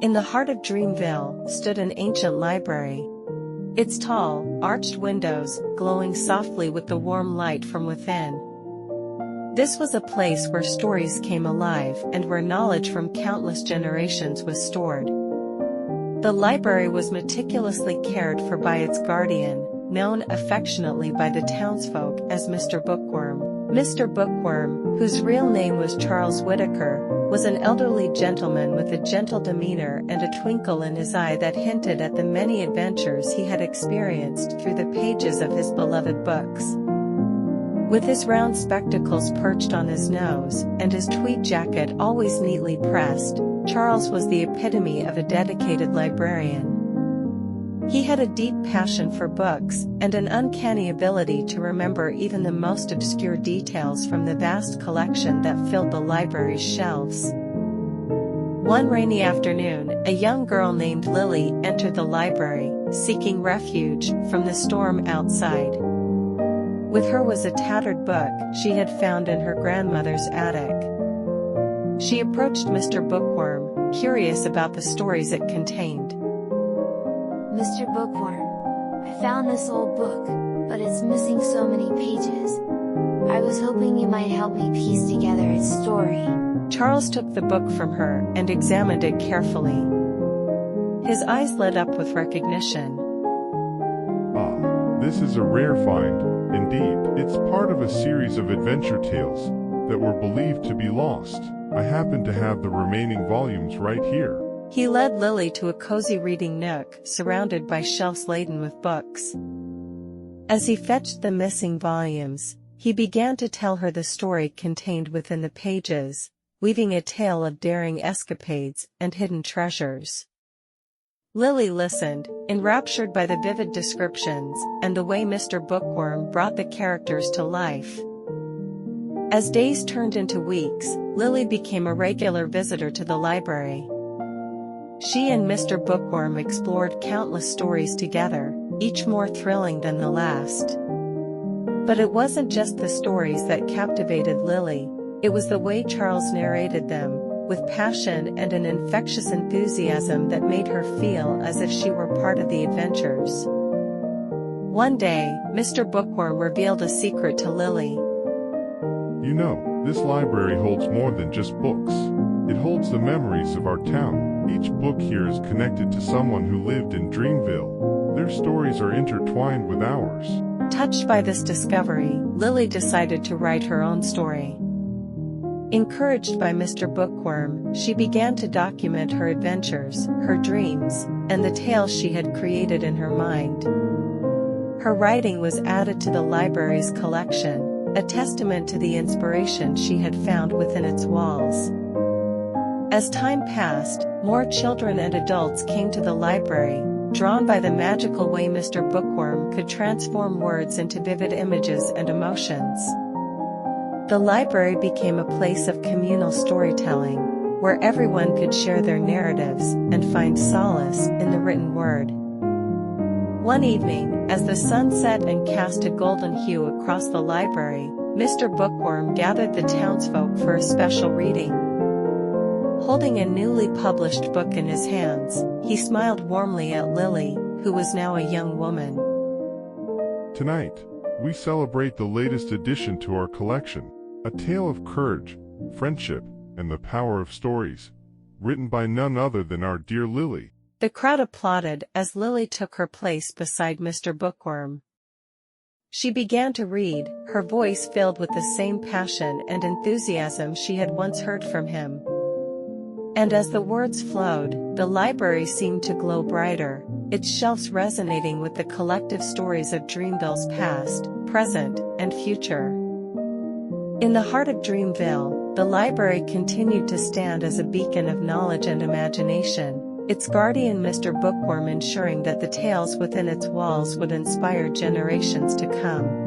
In the heart of Dreamville stood an ancient library. Its tall, arched windows glowing softly with the warm light from within. This was a place where stories came alive and where knowledge from countless generations was stored. The library was meticulously cared for by its guardian, known affectionately by the townsfolk as Mr. Bookworm. Mr. Bookworm, whose real name was Charles Whitaker, was an elderly gentleman with a gentle demeanor and a twinkle in his eye that hinted at the many adventures he had experienced through the pages of his beloved books. With his round spectacles perched on his nose and his tweed jacket always neatly pressed, Charles was the epitome of a dedicated librarian. He had a deep passion for books and an uncanny ability to remember even the most obscure details from the vast collection that filled the library's shelves. One rainy afternoon, a young girl named Lily entered the library, seeking refuge from the storm outside. With her was a tattered book she had found in her grandmother's attic. She approached Mr. Bookworm, curious about the stories it contained. Mr. Bookworm, I found this old book, but it's missing so many pages. I was hoping you might help me piece together its story. Charles took the book from her and examined it carefully. His eyes lit up with recognition. Ah, this is a rare find, indeed. It's part of a series of adventure tales that were believed to be lost. I happen to have the remaining volumes right here. He led Lily to a cozy reading nook surrounded by shelves laden with books. As he fetched the missing volumes, he began to tell her the story contained within the pages, weaving a tale of daring escapades and hidden treasures. Lily listened, enraptured by the vivid descriptions and the way Mr. Bookworm brought the characters to life. As days turned into weeks, Lily became a regular visitor to the library. She and Mr. Bookworm explored countless stories together, each more thrilling than the last. But it wasn't just the stories that captivated Lily, it was the way Charles narrated them, with passion and an infectious enthusiasm that made her feel as if she were part of the adventures. One day, Mr. Bookworm revealed a secret to Lily. You know, this library holds more than just books. It holds the memories of our town. Each book here is connected to someone who lived in Dreamville. Their stories are intertwined with ours. Touched by this discovery, Lily decided to write her own story. Encouraged by Mr. Bookworm, she began to document her adventures, her dreams, and the tales she had created in her mind. Her writing was added to the library's collection, a testament to the inspiration she had found within its walls. As time passed, more children and adults came to the library, drawn by the magical way Mr. Bookworm could transform words into vivid images and emotions. The library became a place of communal storytelling, where everyone could share their narratives and find solace in the written word. One evening, as the sun set and cast a golden hue across the library, Mr. Bookworm gathered the townsfolk for a special reading. Holding a newly published book in his hands, he smiled warmly at Lily, who was now a young woman. Tonight, we celebrate the latest addition to our collection, a tale of courage, friendship, and the power of stories, written by none other than our dear Lily. The crowd applauded as Lily took her place beside Mr. Bookworm. She began to read, her voice filled with the same passion and enthusiasm she had once heard from him. And as the words flowed, the library seemed to glow brighter, its shelves resonating with the collective stories of Dreamville's past, present, and future. In the heart of Dreamville, the library continued to stand as a beacon of knowledge and imagination, its guardian Mr. Bookworm ensuring that the tales within its walls would inspire generations to come.